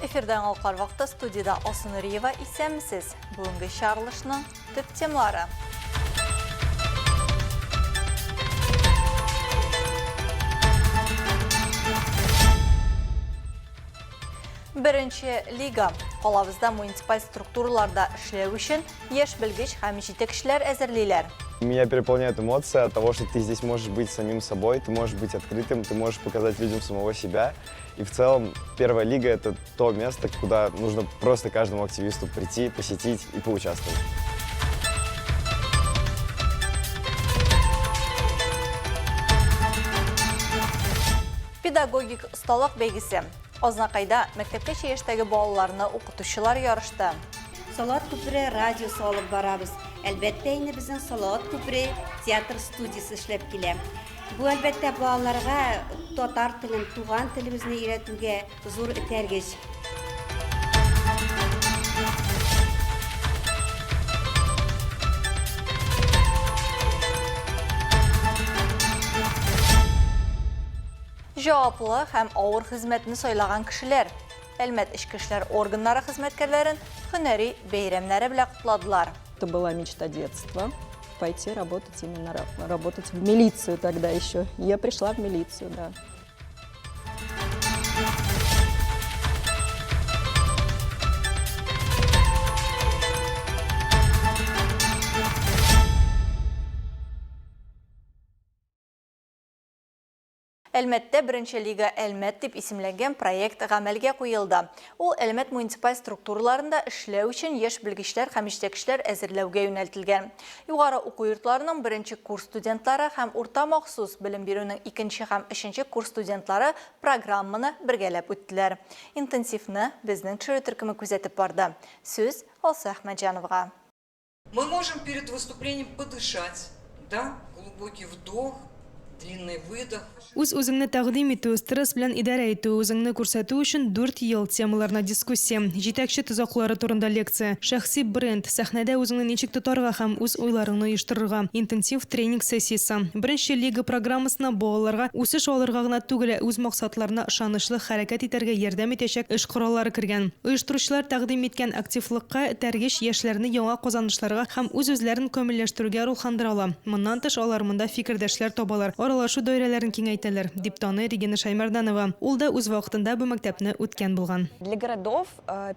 Эфирден алқар вақытта студияда Алсын Риева исәмісіз. Бүгінгі шарылышының төп темалары. Бірінші лига. Қалабызда муниципаль структураларда эшләү үшін еш білгіш һәм җитәкчеләр әзерлейләр. Меня переполняет эмоция от того, что ты здесь можешь быть самим собой, ты можешь быть открытым, ты можешь показать людям самого себя. И в целом первая лига — это то место, куда нужно просто каждому активисту прийти, посетить и поучаствовать. Педагогик ұсталық бәйгісі. Ознақайда мәктепке яшьтәге балаларны укытучылар ярышты. Салат күпре радиосы алып барабыз. Әлбәттә инде безнең Салат күпре театр студиясы эшләп килә. Бу әлбәттә балаларга татар телен, туган телебезне өйрәтүгә зур этәргеч. Жауаплы һәм авыр хезмәтне сайлаган кешеләр. Әлмәт ішкі эшләр органнары хезмәткәрләрен һөнәри бәйрәмнәре белән кутладылар. Это была мечта детства — пойти работать именно работать в милицию тогда еще. Я пришла в милицию, да. Әлмәттә беренче лига Әлмәт дип исемләнгән проект гамәлгә куелды. Ул Әлмәт муниципаль структураларында эшләү өчен яшь белгечләр һәм җитәкчеләр әзерләүгә юнәлтелгән. Югары уку йортларының беренче курс студентлары һәм урта махсус белем бирүнең икенче һәм өченче курс студентлары программаны бергәләп үттеләр. Интенсивны безнең төшерү төркеме күзәтеп барды. Сүз Алса Әхмәтҗановга. Мы можем перед выступлением подышать, да, глубокий вдох, длинный выдох. Үз-үзеңне тәкъдим итү, стресс белән идарә итү, үзеңне күрсәтү өчен 4 ел темаларына дискуссия, җитәкче тозаклары турында лекция, шәхси бренд, сәхнәдә үзеңне ничек тотарга һәм үз уйларыңны оештырырга, интенсив тренинг сессиясе. Беренче лига программасына балаларга үсеш алырга гына түгел, үз максатларына ышанычлы хәрәкәт итәргә ярдәм итәчәк эш кораллары кергән. Оештыручылар тәкъдим иткән активлыкка тәргеш яшьләрне яңа казанышларга һәм үз-үзләрен камилләштерүгә рухландыралар. Моннан тыш алар монда фикердәшләр табалар, аралашу даирәләрен киңәйтәләр, дип таный Регина Шаймарданова. Ул да үз вакытында бу мәктәпне үткән булган. Для городов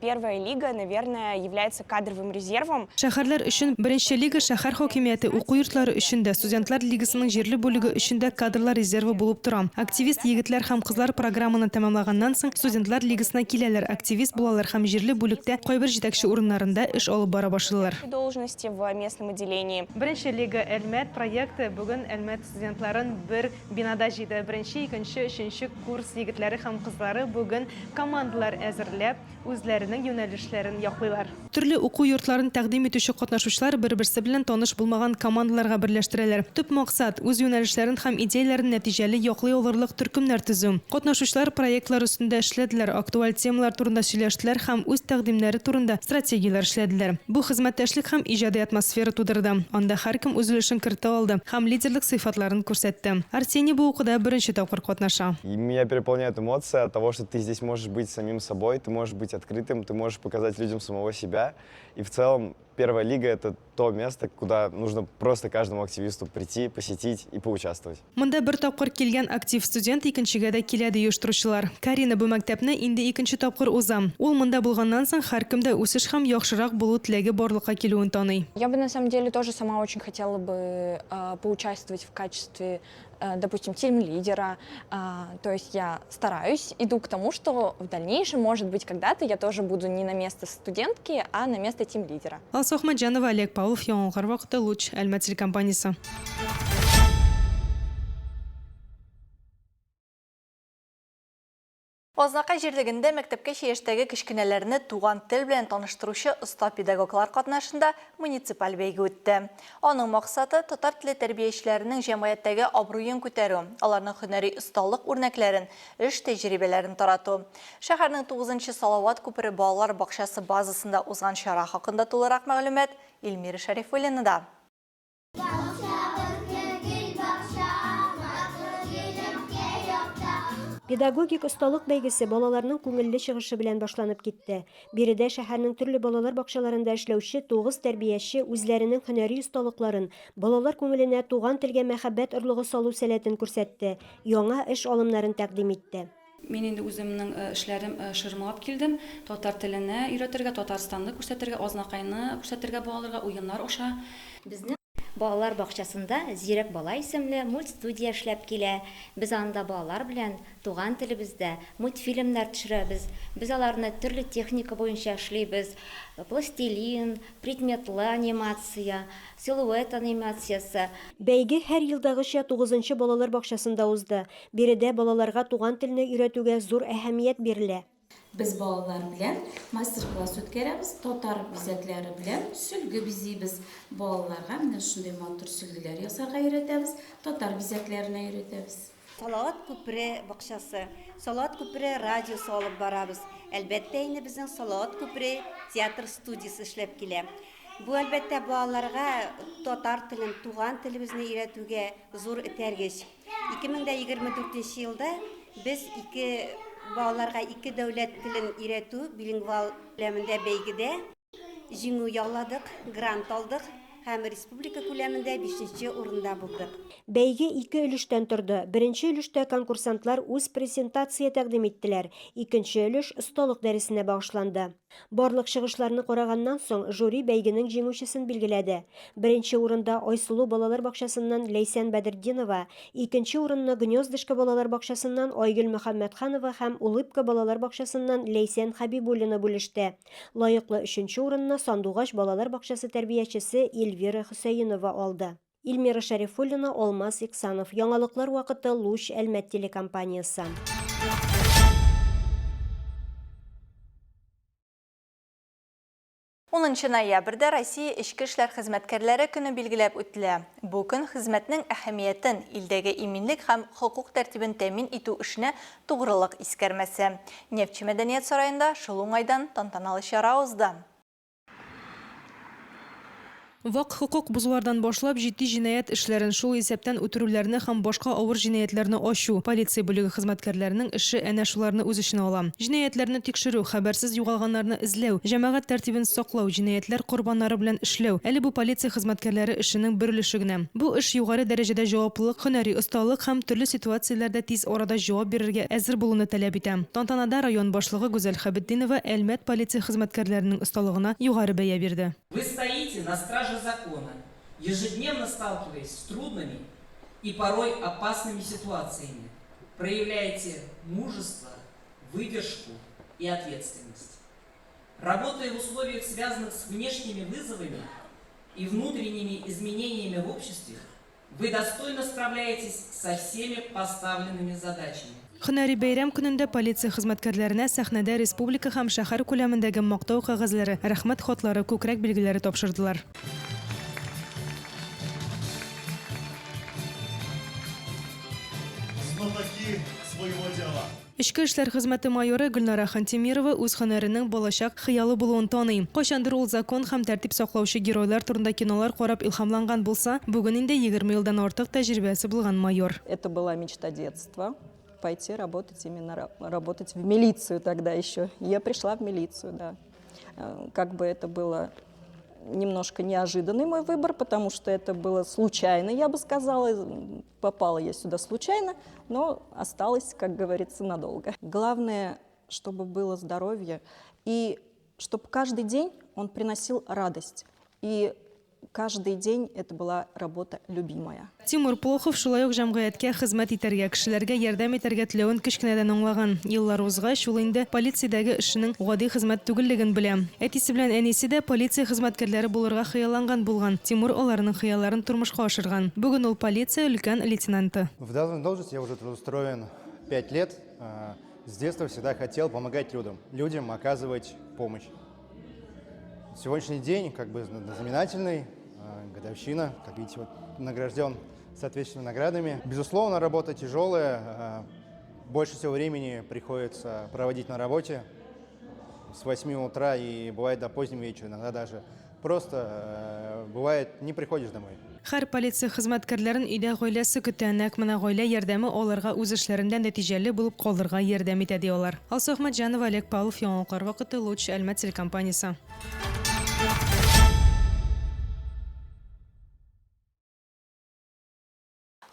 первая лига, наверное, является кадровым резервом. Шәһәрләр өчен беренче лига шәһәр хакимияте уку йортлары өчен дә, студентлар лигасының җирле бүлеге өчен дә кадрлар резервы булып тора. Активист егетләр һәм кызлар программаны тәмамлаганнан соң студентлар лигасына киләләр, активист булалар һәм җирле бүлектә кайбер җитәкче урыннарында эш алып бара башлыйлар. Должности в местном отделении. Беренче лига Әлмәт проекты бүген Әлмәт студентларын бер бинада җыйды. Беренче, икенче, өченче курс егетләре һәм кызлары бүген командалар әзерләп, үзләренең юнәлешләрен яклыйлар. Төрле уку йортларын тәкъдим итүче катнашучылар бер-берсе белән таныш булмаган командаларга берләштерәләр. Төп максат үз юнәлешләрен һәм идеяләрен нәтиҗәле яклый алырлык төркемнәр төзү. Катнашучылар проектлар өстендә эшләделәр, актуаль темалар турында сөйләштеләр һәм үз тәкъдимнәре турында стратегияләр эшләделәр. Бу хезмәттәшлек һәм иҗади атмосфера тудырды. Анда һәркем үз өлешен кертә алды һәм лидерлык сыйфатларын күрсәтте. Арсений бу укуда беренче тапкыр катнаша. Меня переполняет эмоция от того, что ты здесь можешь быть самим собой, ты можешь быть открытым, ты можешь показать людям самого себя. И в целом первая лига — это то место, куда нужно просто каждому активисту прийти, посетить и поучаствовать. Монда бер тапкыр килгән актив студент икенчегә дә килә ди оештыручылар. Карина бу мәктәпне инде икенче тапкыр уза. Ул монда булганнан соң һәркемдә үсеш һәм яхшырак булу теләге барлыкка килүен таный. Я бы на самом деле тоже сама очень хотела бы поучаствовать в качестве, допустим, тим-лидера. То есть я стараюсь, иду к тому, что в дальнейшем, может быть, когда-то я тоже буду не на место студентки, а на место тим-лидера. Алса Әхмәтҗанова, Олег Павлов, Яңгыр вакыты, Луч, Әлмәт телекомпаниясе. Азнакай җирлегендә мәктәпкә яшьтәге кечкенәләрне туган тел белән таныштыручы оста педагоглар катнашында муниципаль бәйге үтте. Аның максаты татар теле тәрбиячеләренең җәмгыятьтәге абруен күтәрү, аларның һөнәри осталык үрнәкләрен, эш тәҗрибәләрен тарату. Шәһәрнең 9-нчы Салават күпере балалар бакчасы базасында узган чара хакында тулырак мәгълүмат Илмира Шәрифуллинада. Педагогик осталык бәйгесе балаларның күңелле чыгышы белән башланып китте. Биредә шәһәрнең төрле балалар бакчаларында эшләүче 9 тәрбияче үзләренең һөнәри осталыкларын, балалар күңеленә туган телгә мәхәббәт орлыгы салу сәләтен күрсәтте, яңа эш алымнарын тәкъдим итте. Мен инде үземнең эшләрем шырмалап килдем. Татар теленә өйрәтергә, Татарстанны күрсәтергә, азнакайны күрсәтергә балаларга уеннар аша. Безнең балалар бакчасында Зирәк бала исемле мультстудия эшләп килә. Без анда балалар белән туган телебездә мультфильмнар төшерәбез. Без аларны төрле техника буенча эшлибез. Пластилин, предметлы анимация, силуэт анимациясы. Бәйге һәр елдагыча 9-нчы балалар бакчасында узды. Биредә балаларга туган телне өйрәтүгә зур әһәмият бирелә. Biz балалар белән мастер-класс үткәрәбез, татар бизәкләре белән сөлге бизибез. Балаларга менә шундый матур сөлгеләр ясарга өйрәтәбез, татар бизәкләренә өйрәтәбез. Салават күпре бакчасы, Салават күпре радиосы алып барабыз. Әлбәттә инде безнең Салават күпре театр студиясы эшләп килә. Бу әлбәттә балаларга татар телен, туган телебезне өйрәтүгә зур этәргеч. 2024 елда без балаларга 2 дәүләт телен өйрәтү билингвал күләмендә бәйгедә җиңү яуладык, грант алдык һәм республика күләмендә 5-нче урында булдык. Бәйге 2 өлештән торды. Беренче өлештә конкурсантлар үз презентация тәкъдим иттеләр. Икенче өлеш осталык дәресенә багышланды. Барлык чыгышларны караганнан соң жюри бәйгенең җиңүчесен билгеләде. Беренче урында Айсылу балалар бакчасыннан Ләйсән Бәдретдинова, икенче урынны Гнездышко балалар бакчасыннан Айгөл Мөхәммәтханова һәм Улыбка балалар бакчасыннан Ләйсән Хәбибуллина бүлеште. Лаеклы 3нче урынны Сандугач балалар бакчасы тәрбиячесе Эльвира Хөсәенова алды. Илмира Шәрифуллина, Алмаз Иксанов. Яңалыклар вакыты Луч Әлмәт телекомпаниясы. 10 ноябрьдә Россия Эчке эшләр хезмәткәрләре көне билгеләп үтелә. Бу көн хезмәтнең әһәмиятен, илдәге иминлек һәм хокук тәртибен тәэмин итү эшенә тугрылык искәрмәсе. Нефтче мәдәният сараенда шул уңайдан тантаналы чара узды. Вак хукук бузулардан башлап җитди җинаять эшләрен, шул исәптән үтерүләрне һәм башка авыр җинаятләрне ачу полиция бүлеге хезмәткәрләренең эше әнә шуларны үз эченә ала. Җинаятләрне тикшерү, хәбәрсез югалганнарны эзләү, җәмәгать тәртибен саклау, җинаятләр корбаннары белән эшләү. Әле бу полиция хезмәткәрләре эшенең бер өлеше генә. Бу эш югары дәрәҗәдә җаваплылык, һөнәри осталык һәм төрле ситуацияләрдә тиз арада җавап бирергә әзер булуны таләп итә. Тантанада район башлыгы Гүзәл Хәбетдинова Әлмәт полиция хезмәткәрләренең осталыгына югары бәя бирде. Вы стоите на страже закона, ежедневно сталкиваясь с трудными и порой опасными ситуациями, проявляете мужество, выдержку и ответственность. Работая в условиях, связанных с внешними вызовами и внутренними изменениями в обществе, вы достойно справляетесь со всеми поставленными задачами. Һөнәри бәйрәм көнендә полиция хезмәткәрләренә сәхнәдә республика һәм шәһәр күләмендәге мактау кәгазьләре, рәхмәт хатлары, күкрәк билгеләре тапшырдылар. Эчке эшләр хезмәте майоры Гөлнара Хантимирова үз һөнәренең балачак хыялы булуын таный. Кайчандыр ул закон һәм тәртип саклаучы геройлар турында кинолар карап илһамланган булса, бүген инде 20 елдан артык тәҗрибәсе булган майор. Это была мечта детства. Пойти работать, именно работать в милицию тогда еще. Я пришла в милицию, да. Как бы это было немножко неожиданный мой выбор, потому что это было случайно, я бы сказала. Попала я сюда случайно, но осталась, как говорится, надолго. Главное, чтобы было здоровье и чтобы каждый день он приносил радость. И каждый день это была работа любимая. Тимур Плохов шулай ук җәмгыятькә хезмәт итәргә, кешеләргә ярдәм итәргә теләвен кечкенәдән аңлаган. Еллар узгач, ул инде полициядәге эшенең гади хезмәт түгеллеген белә. Әтисе белән әнисе дә полиция хезмәткәрләре булырга хыялланган булган. Тимур аларның хыялларын тормышка ашырган. Бүген ул полиция өлкән лейтенанты. В данной должности я уже трудоустроен 5 лет. С детства всегда хотел помогать людям оказывать помощь. Сегодняшний день как бы знаменательный, годовщина, как видите, вот, награжден соответствующими наградами. Безусловно, работа тяжелая, больше всего времени приходится проводить на работе с 8 утра и бывает до позднего вечера, иногда даже просто бывает не приходишь домой. Һәр полиция хезмәткәрләрен өйдә гаиләсе көтәнәк менә гаилә ярдәме аларга үз эшләрендә нәтиҗәле булып калырга ярдәм итә ди алар. Алсу Ахмаджанова, Олег Павлов, яңалыклар вакыты, Луч, Әлмәт телекомпаниясе.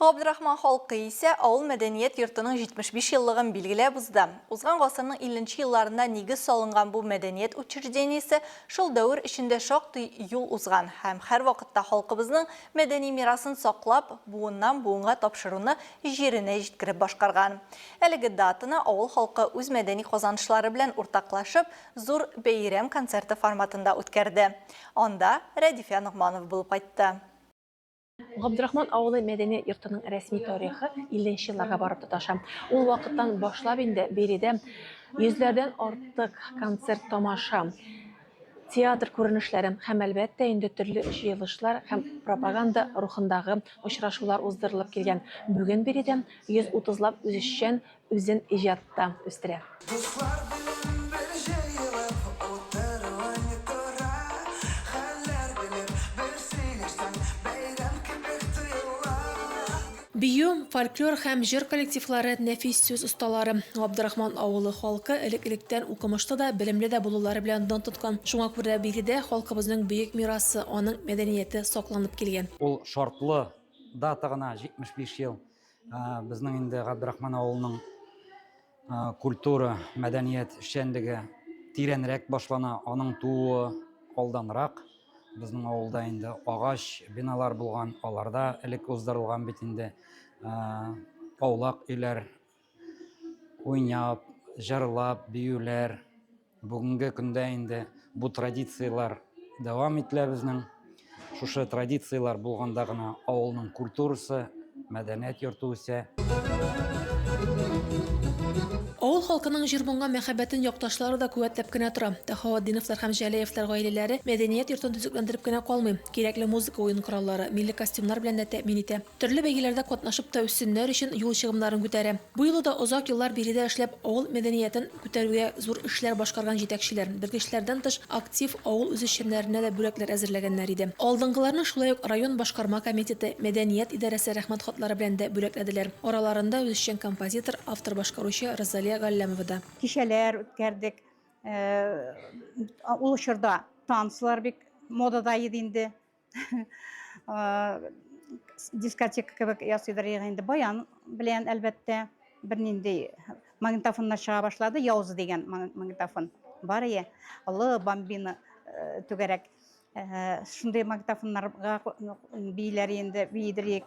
Габдрахман халкы исә авыл мәдәният йортының 75 еллыгын билгеләп узды. Узган гасырның 50 елларында нигез салынган бу мәдәният учреждениесе шул дәвр эчендә шактый юл узган һәм һәр вакытта халкыбызның мәдәни мирасын саклап, буыннан буынга тапшыруны җиренә җиткереп башкарган. Әлеге датаны авыл халкы үз мәдәни казанышлары белән уртаклашып, зур бәйрәм концерты форматында үткәрде. Анда Радифа Нугманов булып кайтты. Габдрахман авылы мәдәни йортының рәсми тарихы 50 елларга барып тоташа. Ул вакыттан башлап инде биредә 100ләрдән артык концерт тамаша, театр күренешләре һәм әлбәттә инде төрле җыелышлар һәм пропаганда рухындагы очрашулар уздырылып килгән. Бүген биредә 130лап үзешчән үзен иҗатта үстерә. Бию, фольклор һәм җыр коллективлары нәфис сүз осталары. Габдрахман авылы халкы элек-электән укымышлы да, белемле дә булулары белән дан тоткан. Шуңа күрә биредә халкыбызның бөек мирасы, аның мәдәнияте сакланып килгән. Ул шартлы датагына 75 ел. Безнең инде Габдрахман авылының культура, мәдәният эшчәнлеге тирәнрәк башлана, аның тууы алданрак. Безнең авылда инде агач биналар булган, аларда элек уздырылган бит инде аулак өйләр, уйнап, җырлап, биюләр. Бүгенге көндә инде бу традициялар дәвам ителә безнең. Шушы традициялар булганда гына авылның культурасы, мәдәният йорты үсә. Авыл халкының җыр-моңга мәхәббәтен якташлары да куәтләп кенә тора. Тахаваддиновлар һәм Җәләевләр гаиләләре мәдәният йортын төзекләндереп кенә калмый. Кирәкле музыка ойын кораллары, милли костюмнар белән дә тәэмин итә. Төрле бәйгеләрдә катнашып та үссеннәр өчен юл чыгымнарын күтәрә. Бу юлы да озак еллар биредә эшләп, авыл мәдәниятен күтәрүгә зур эшләр башкарган җитәкчеләр, белгечләрдән тыш актив авыл үзешчәннәренә дә бүләкләр әзерләгәннәр иде. Алдынгыларны шулай ук район башкарма комитеты, мәдәният идарәсе рәхмәт хатлары белән дә бүләкләделәр. Араларында үзешчән композитор, автор башкаручы Розалия Галләмова да. Кишәләр үткәрдек. Ул чорда танцлар бик модада иде инде. Дискотека кебек ясыйдыр инде. Баян белән әлбәттә бернинди магнитофоннар чыга башлады. Яузы дигән магнитофон бар иде. Аллы бомбина түгәрәк. Шундый магнитофоннарга бийләр инде бийдирик.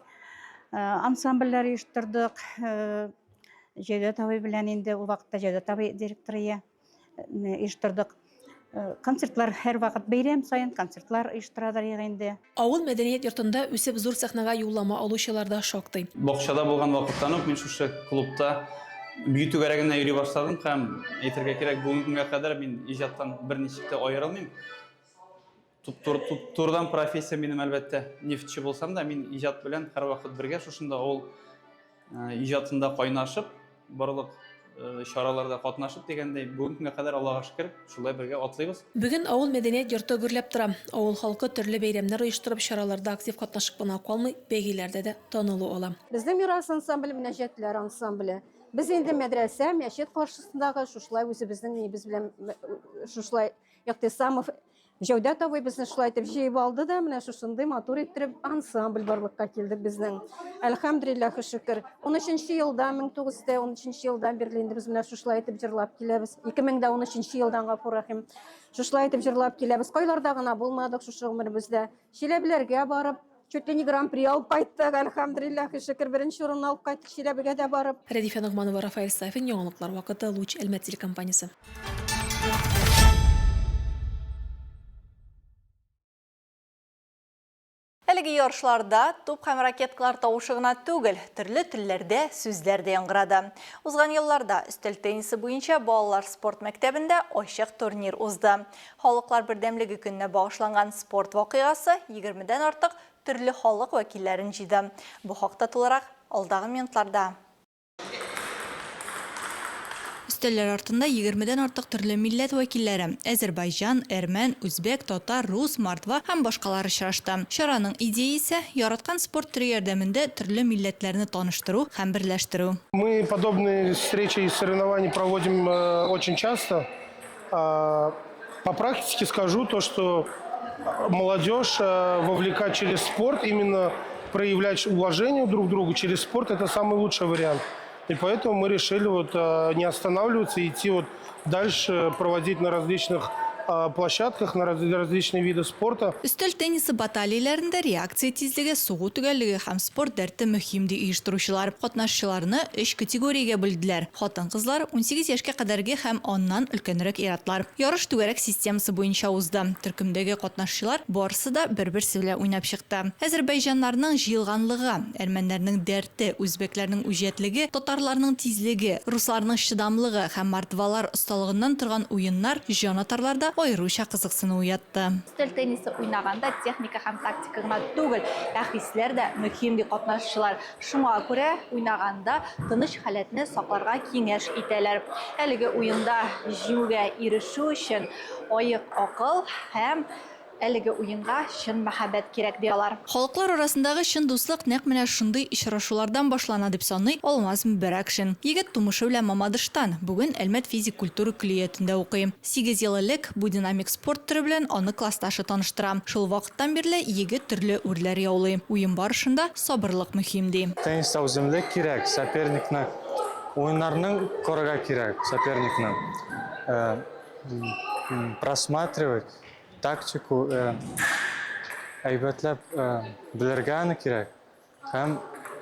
Ансамбльләр оештырдык. Җәүдәт абый белән инде ул вакытта Җәүдәт абый директоры оештырдык. Концертлар һәр вакыт бәйрәм саен концертлар оештырадыр инде. Авыл мәдәният йортында үсеп зур сәхнәгә юллама алучылар да шактый. Бакчада булган вакыттан ук мин шушы клубта бию түгәрәгенә йөри башладым һәм әйтергә кирәк, бүгенге көнгә кадәр мин иҗаттан берничек тә аерылмыйм. Турдан профессия минем әлбәттә нефтче булсам да, мин иҗат белән һәр вакыт бергә шушында ул иҗатында кайнашып, барлык чараларда катнашып дигәндәй, бүгенге көнгә кадәр Аллага шөкер, шулай бергә атлыйбыз. Бүген авыл мәдәният йорты гөрләп тора. Авыл халкы төрле бәйрәмнәр оештырып, чараларда актив катнашып кына калмый, бәйгеләрдә дә танылу ала. Безнең мирас ансамбле Мөнәҗәтләр ансамбле. Без инде мәдрәсә, мәчет каршысындагы шушлай үзебезнең нибез белән шушлай Яктысамов Җәүдәт абый безне шулай итеп җыеп алды да, менә шушындый матур иттереп ансамбль барлыкка килдек безнең. Әлхәмдүлиллаһ шөкер. 13нчы елда 1913 елдан бирле инде без менә шулай итеп җырлап киләбез. 2013 елдан гафур рәхим. Шулай итеп җырлап киләбез. Кайларда гына булмадык шушы гомеребездә. Чиләбеләргә барып, чуть ли не гран-при алып кайттык. Әлхәмдүлиллаһ шөкер, беренче урынны алып кайттык Чиләбегә дә барып. Радифа Нугманова, Рафаэль Сафин, яңалыклар вакыты, Луч, Әлмәт телекомпаниясе. Әлеге ярышларда туп һәм ракеткалар тавышы гына түгел, төрле телләрдә сүзләр дә яңгырады. Узган елларда өстәл теннисы буенча балалар спорт мәктәбендә ачык турнир узды. Халыклар бердәмлеге көненә багышланган спорт вакыйгасы 20дән артык төрле халык вәкилләрен җыйды. Бу хакта тулырак алдагы минутларда. Үстәлләр артында 20-дән артык төрле милләт вәкилләре – Азербайҗан, әрмән, үзбек, татар, рус, мордва һәм башкалары очрашты. Чараның идеясе – яраткан спорт төре ярдәмендә төрле милләтләрне таныштыру һәм берләштерү. Мы подобные встречи и соревнования проводим очень часто. По практике скажу то, что молодежь вовлекать через спорт, именно проявлять уважение друг к другу через спорт – это самый лучший вариант. И поэтому мы решили не останавливаться и идти дальше, проводить на различных площадках, на различные виды спорта. Өстәл теннисы баталияләрендә реакция тизлеге, сугу төгәллеге һәм спорт дәрте мөһим ди оештыручылар. Катнашчыларны 3 категориягә бүлделәр. Хатын-кызлар 18 яшькә кадәрге һәм аннан өлкәнрәк ир-атлар. Ярыш түгәрәк системасы буенча узды. Төркемдәге катнашчылар барысы да бер-берсе белән уйнап чыкты. Азербайҗаннарның җыелганлыгы, әрмәннәрнең дәрте, үзбәкләрнең үҗәтлеге, татарларның тизлеге, русларның чыдамлыгы һәм мордвалар осталыгыннан торган уеннар җанатарларда айрыша кызыксыну уятты. Өстәл теннисы уйнаганда техника һәм тактика гына түгел, хисләр дә мөһим ди катнашчылар. Шуңа күрә уйнаганда тыныч халәтне сакларга киңәш итәләр. Әлеге уенда җиңүгә ирешү өчен аек акыл һәм әлеге уенга чын мәхәббәт кирәк ди алар. Халыклар арасындагы чын дуслык нәкъ менә шундый очрашулардан башлана дип саный Алмаз Мөбәрәкшин. Егет тумышы белән Мамадыштан, бүген Әлмәт физик культура көллиятендә укый. 8 ел элек бу динамик спорт төре белән аны классташы таныштыра. Шул вакыттан бирле егет төрле үрләр яулый. Уен барышында сабырлык мөһим ди. Тенниста үземлек кирәк, соперникны уеннарның корга кирәк, соперникны просматривать. Тактику әйбәтләп белергә кирәк һәм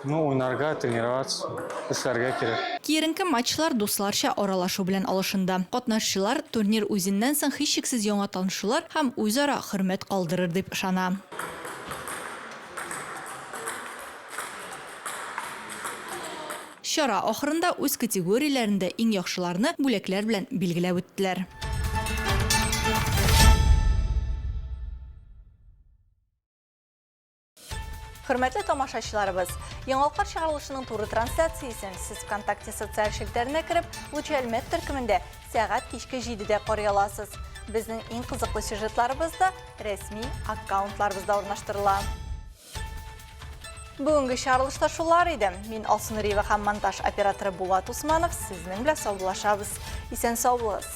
уйнарга, тренироваться, эшләргә кирәк. Киеренке матчлар дусларча аралашу белән алышында. Катнашчылар турнир үзеннән соң һичшиксез яңа танышулар һәм үзара хөрмәт калдырыр дип ышана. Чара ахырында үз категорияләрендә иң яхшыларны бүләкләр белән билгеләп үттеләр. Хөрмәтле тамашачыларыбыз, Яңалыклар чыгарылышының туры трансляциясын сез ВКонтакте социаль шәбәкәләренә кереп, Луча Әлмәт төркемендә сәгать кичке 7-дә карый аласыз. Безнең иң кызыклы сюжетларыбыз да рәсми аккаунтларыбызда урнаштырыла. Бүгенге чыгарылышта шулар иде. Мин Алсынриева һәм монтаж операторы Булат Усманов сезнең белән саубуллашабыз. Исән сау булыгыз.